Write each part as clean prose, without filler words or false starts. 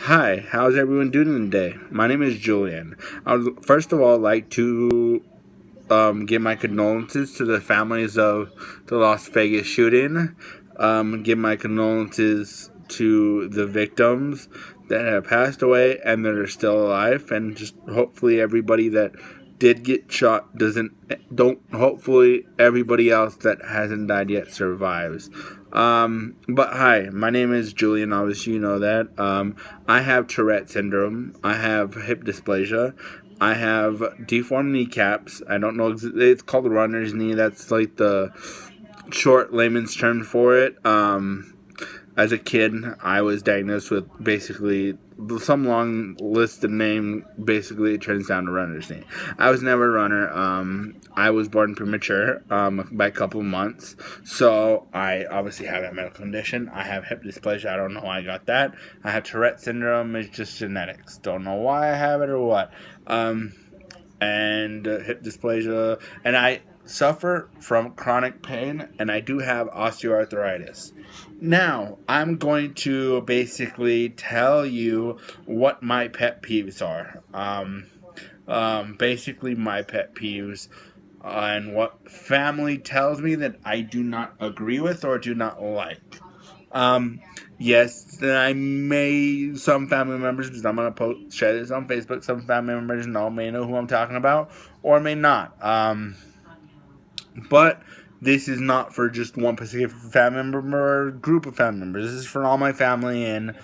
Hi, how's everyone doing today? My name is Julian. I would first of all like to give my condolences to the families of the Las Vegas shooting. Give my condolences to the victims that have passed away and that are still alive, and just hopefully everybody that did get shot doesn't don't hopefully everybody else that hasn't died yet survives. But hi, my name is Julian. Obviously, you know that. I have Tourette syndrome. I have hip dysplasia. I have deformed kneecaps. I don't know. It's called runner's knee. That's like the short layman's term for it. As a kid, I was diagnosed with basically some long list of name. Basically, it turns down to runner's knee. I was never a runner. I was born premature by a couple of months, so I obviously have that medical condition. I have hip dysplasia. I don't know how I got that. I have Tourette syndrome. It's just genetics. Don't know why I have it or what. And hip dysplasia, and I suffer from chronic pain, and I do have osteoarthritis. Now, I'm going to basically tell you what my pet peeves are. Basically, my pet peeves and what family tells me that I do not agree with or do not like. Um, yes, I may some family members, because I'm gonna share this on Facebook. Some family members may know who I'm talking about, or may not. But this is not for just one specific family member or group of family members. This is for all my family and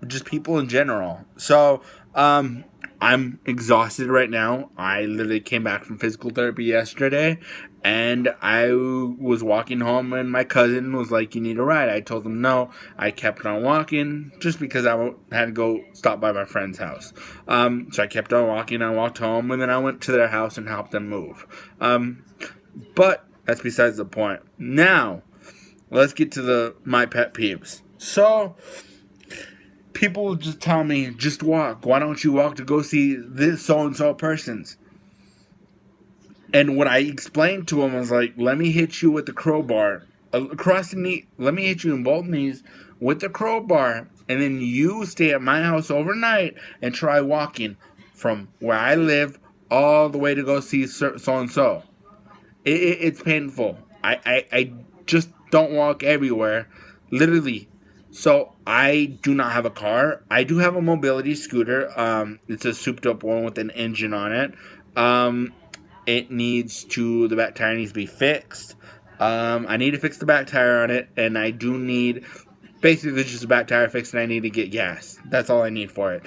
just people in general. So I'm exhausted right now. I literally came back from physical therapy yesterday, and I was walking home, and my cousin was like, "You need a ride." I told him no. I kept on walking just because I had to go stop by my friend's house. So I kept on walking. I walked home, and then I went to their house and helped them move. But that's besides the point. Now, let's get to my pet peeves. So, people just tell me, just walk. Why don't you walk to go see this so and so person's? And what I explained to him was like, let me hit you with the crowbar across the knee. Let me hit you in both knees with the crowbar, and then you stay at my house overnight and try walking from where I live all the way to go see so and so. It's painful. I just don't walk everywhere, literally. So I do not have a car. I do have a mobility scooter. It's a souped up one with an engine on it. The back tire needs to be fixed. I need to fix the back tire on it, and I do need basically just a back tire fixed, and I need to get gas. That's all I need for it.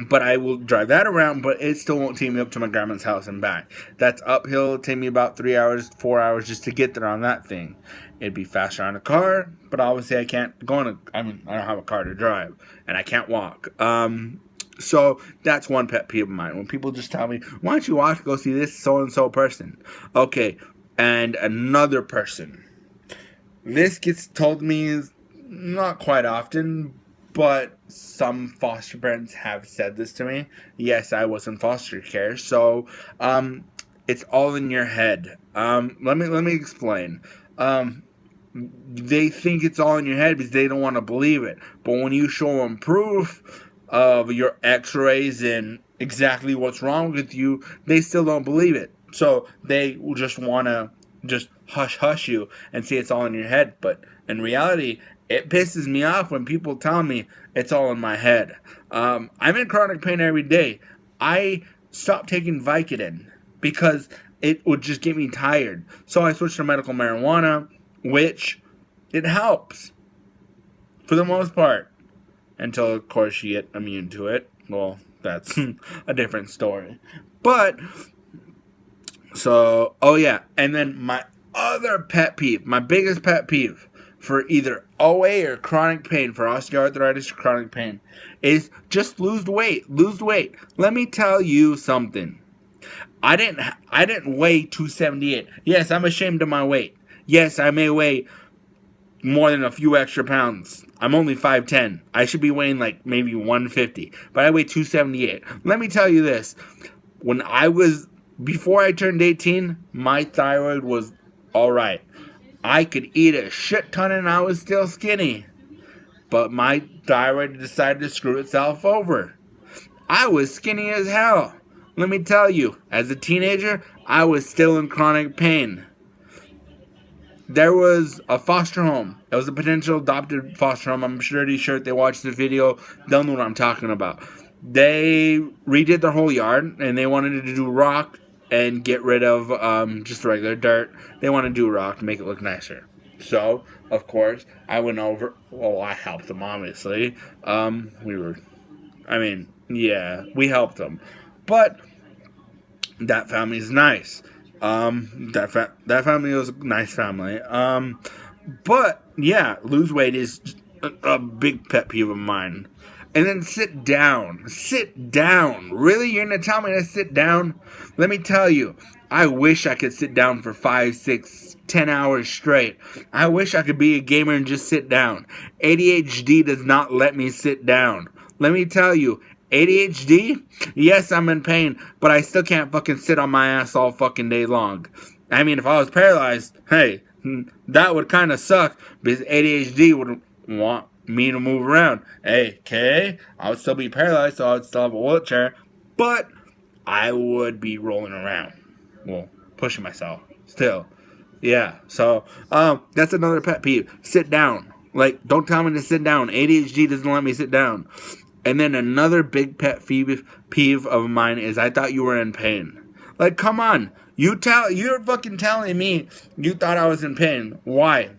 But I will drive that around, but it still won't take me up to my grandma's house and back. That's uphill. It'll take me about 3 hours, 4 hours just to get there on that thing. It'd be faster on a car, but obviously I can't go on I don't have a car to drive, and I can't walk. So that's one pet peeve of mine. When people just tell me, why don't you walk to go see this so-and-so person? Okay, and another person. This gets told to me not quite often, but some foster parents have said this to me. Yes, I was in foster care, so it's all in your head. Let me explain. They think it's all in your head because they don't want to believe it. But when you show them proof of your X-rays and exactly what's wrong with you, they still don't believe it. So they will just want to just hush you and say it's all in your head. But in reality, it pisses me off when people tell me it's all in my head. I'm in chronic pain every day. I stopped taking Vicodin because it would just get me tired. So I switched to medical marijuana, which it helps for the most part. Until, of course, you get immune to it. Well, that's a different story. But, so, oh yeah. And then my other pet peeve, my biggest pet peeve for either OA or chronic pain, for osteoarthritis or chronic pain, is just lose weight. Lose weight. Let me tell you something. I didn't weigh 278. Yes, I'm ashamed of my weight. Yes, I may weigh more than a few extra pounds. I'm only 5'10". I should be weighing like maybe 150, but I weigh 278. Let me tell you this. Before I turned 18, my thyroid was alright. I could eat a shit ton and I was still skinny. but my thyroid decided to screw itself over. I was skinny as hell. Let me tell you, as a teenager, I was still in chronic pain. There was a foster home. It was a potential adopted foster home. I'm pretty sure if they watched the video, they'll know what I'm talking about. They redid their whole yard, and they wanted to do rock and get rid of just regular dirt. They want to do rock to make it look nicer. So, of course, I went over. Well, I helped them, obviously. We helped them. But that family's nice. That family was a nice family. But yeah, lose weight is a big pet peeve of mine. And then sit down. Sit down. Really? You're gonna tell me to sit down? Let me tell you, I wish I could sit down for 5, 6, 10 hours straight. I wish I could be a gamer and just sit down. ADHD does not let me sit down. Let me tell you, ADHD? Yes, I'm in pain, but I still can't fucking sit on my ass all fucking day long. I mean, if I was paralyzed, hey, that would kind of suck, because ADHD would want me to move around. Hey, okay, I would still be paralyzed, so I would still have a wheelchair, but I would be rolling around. Well, pushing myself. Still. Yeah, so, that's another pet peeve. Sit down. Like, don't tell me to sit down. ADHD doesn't let me sit down. And then another big pet peeve of mine is I thought you were in pain. Like, come on. You're fucking telling me you thought I was in pain. Why?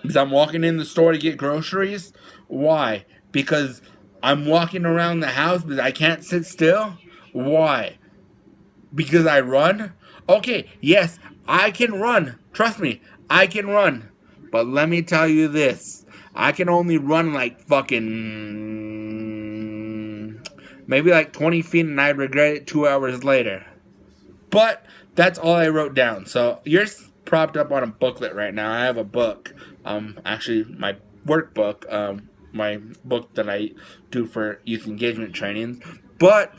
Because I'm walking in the store to get groceries? Why? Because I'm walking around the house because I can't sit still? Why? Because I run? Okay, yes, I can run. Trust me, I can run. But let me tell you this. I can only run like fucking maybe like 20 feet, and I'd regret it 2 hours later. But that's all I wrote down. So you're propped up on a booklet right now. I have a book. Actually, my workbook. My book that I do for youth engagement trainings. But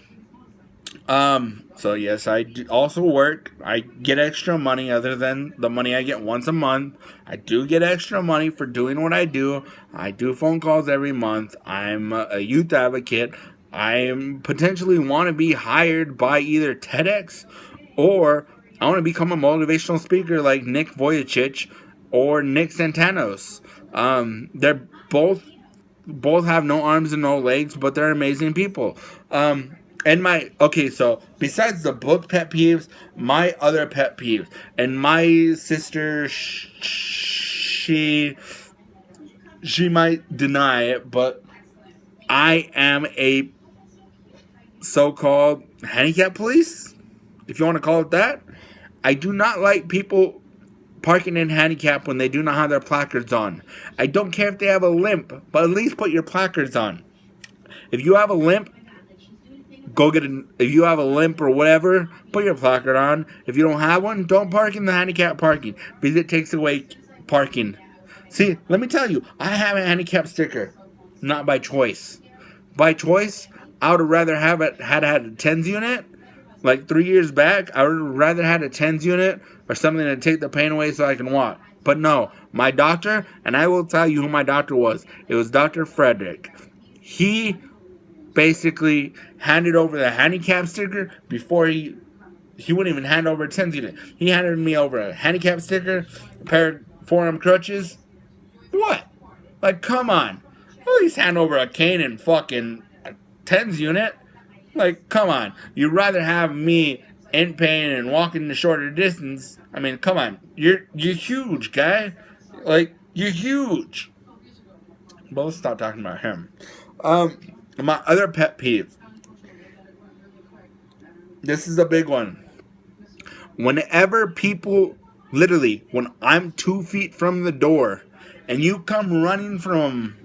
so yes, I do also work. I get extra money other than the money I get once a month. I do get extra money for doing what I do. I do phone calls every month. I'm a youth advocate. I potentially want to be hired by either TEDx or I want to become a motivational speaker like Nick Vujicic or Nick Santanos. They're both have no arms and no legs, but they're amazing people. So besides the book pet peeves, my other pet peeves, and my sister, she might deny it, but I am a so-called handicap police, if you want to call it that. I do not like people parking in handicap when they do not have their placards on. I don't care if they have a limp, but at least put your placards on. If you have a limp, if you have a limp or whatever, put your placard on. If you don't have one, don't park in the handicap parking, because it takes away parking. See, let me tell you, I have a handicap sticker, not by choice. By choice, I would have rather had a TENS unit. Like 3 years back, I would have rather had a TENS unit or something to take the pain away so I can walk. But no, my doctor, and I will tell you who my doctor was. It was Dr. Frederick. He basically handed over the handicap sticker before he wouldn't even hand over a TENS unit. He handed me over a handicap sticker, a pair of forearm crutches. What? Like, come on. At least hand over a cane and fucking a TENS unit. Like, come on. You'd rather have me in pain and walking the shorter distance. I mean, come on. You're huge, guy. Like, you're huge. But let's stop talking about him. My other pet peeve. This is a big one. Whenever people, literally, when I'm 2 feet from the door and you come running from,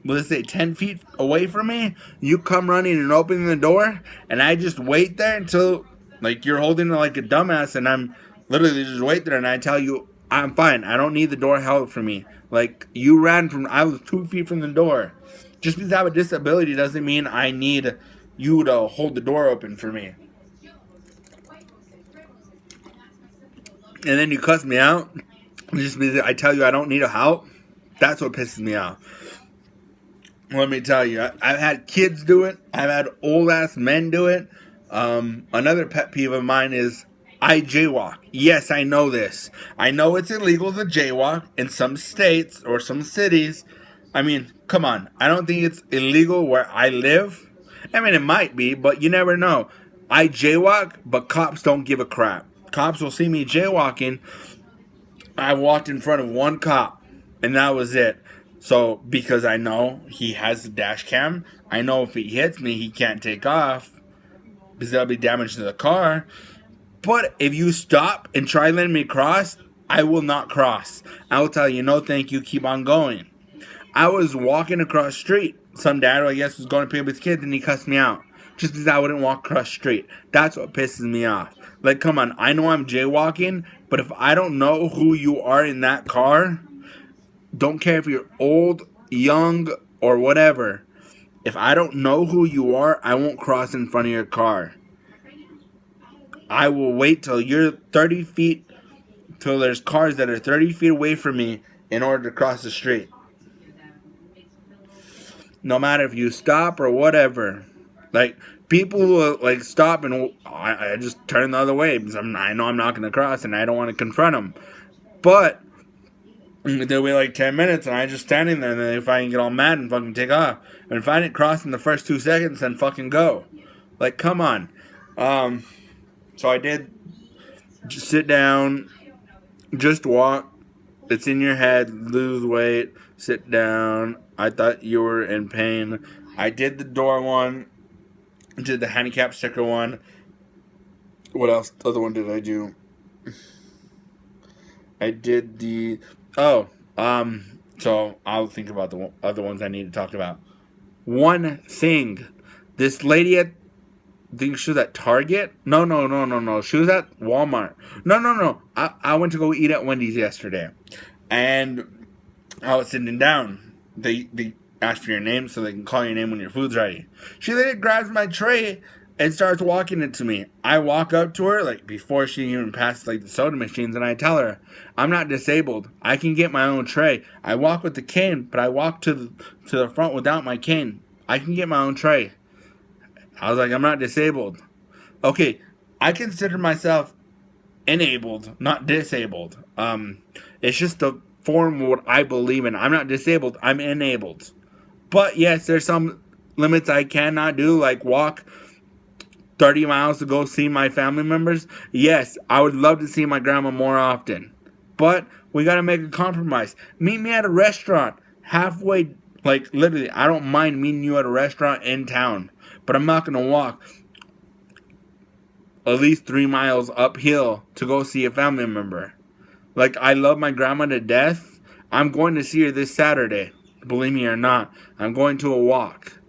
let's say 10 feet away from me, you come running and opening the door, and I just wait there until, like, you're holding it like a dumbass, and I'm literally just wait there, and I tell you, I'm fine. I don't need the door held for me. Like, I was 2 feet from the door. Just because I have a disability doesn't mean I need you to hold the door open for me. And then you cuss me out just because I tell you I don't need a help. That's what pisses me off. Let me tell you, I've had kids do it. I've had old ass men do it. Another pet peeve of mine is I jaywalk. Yes, I know this. I know it's illegal to jaywalk in some states or some cities. I mean, come on. I don't think it's illegal where I live. I mean, it might be, but you never know. I jaywalk, but cops don't give a crap. Cops will see me jaywalking. I walked in front of one cop, and that was it. So, because I know he has the dash cam, I know if he hits me, he can't take off because there'll be damage to the car. But if you stop and try letting me cross, I will not cross. I will tell you, no thank you, keep on going. I was walking across the street. Some dad, I guess, was going to pick up his kid, and he cussed me out. Just because I wouldn't walk across the street. That's what pisses me off. Like, come on, I know I'm jaywalking, but if I don't know who you are in that car, don't care if you're old, young, or whatever. If I don't know who you are, I won't cross in front of your car. I will wait till you're 30 feet, till there's cars that are 30 feet away from me in order to cross the street. No matter if you stop or whatever. Like, people will, like, stop and I just turn the other way because I know I'm not going to cross and I don't want to confront them. But they'll be like 10 minutes and I just standing there and then if I can get all mad and fucking take off. And if I didn't cross in the first 2 seconds, then fucking go. Like, come on. So I did just sit down, just walk. It's in your head, lose weight, sit down. I thought you were in pain. I did the door one, did the handicap sticker one. What else? The other one did I do? I did the... Oh, so I'll think about the other ones I need to talk about. One thing. This lady at... I think she was at Target? No. She was at Walmart. No. I went to go eat at Wendy's yesterday. And I was sitting down. They ask for your name so they can call your name when your food's ready. She then grabs my tray and starts walking it to me. I walk up to her, like, before she even passes, like, the soda machines, and I tell her, I'm not disabled. I can get my own tray. I walk with the cane, but I walk to the front without my cane. I can get my own tray. I was like, I'm not disabled. Okay, I consider myself enabled, not disabled. It's just the form of what I believe in. I'm not disabled, I'm enabled. But yes, there's some limits I cannot do, like walk 30 miles to go see my family members. Yes, I would love to see my grandma more often. But we gotta make a compromise. Meet me at a restaurant halfway, like literally, I don't mind meeting you at a restaurant in town. But I'm not gonna walk at least 3 miles uphill to go see a family member. Like, I love my grandma to death. I'm going to see her this Saturday. Believe me or not, I'm going to a walk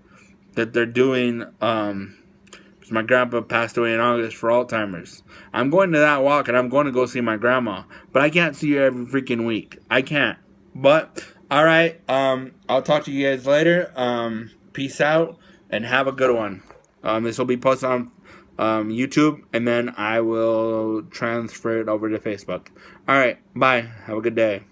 that they're doing. Because my grandpa passed away in August for Alzheimer's. I'm going to that walk and I'm going to go see my grandma. But I can't see her every freaking week. I can't. But, alright, I'll talk to you guys later. Peace out and have a good one. This will be posted on YouTube, and then I will transfer it over to Facebook. Alright, bye. Have a good day.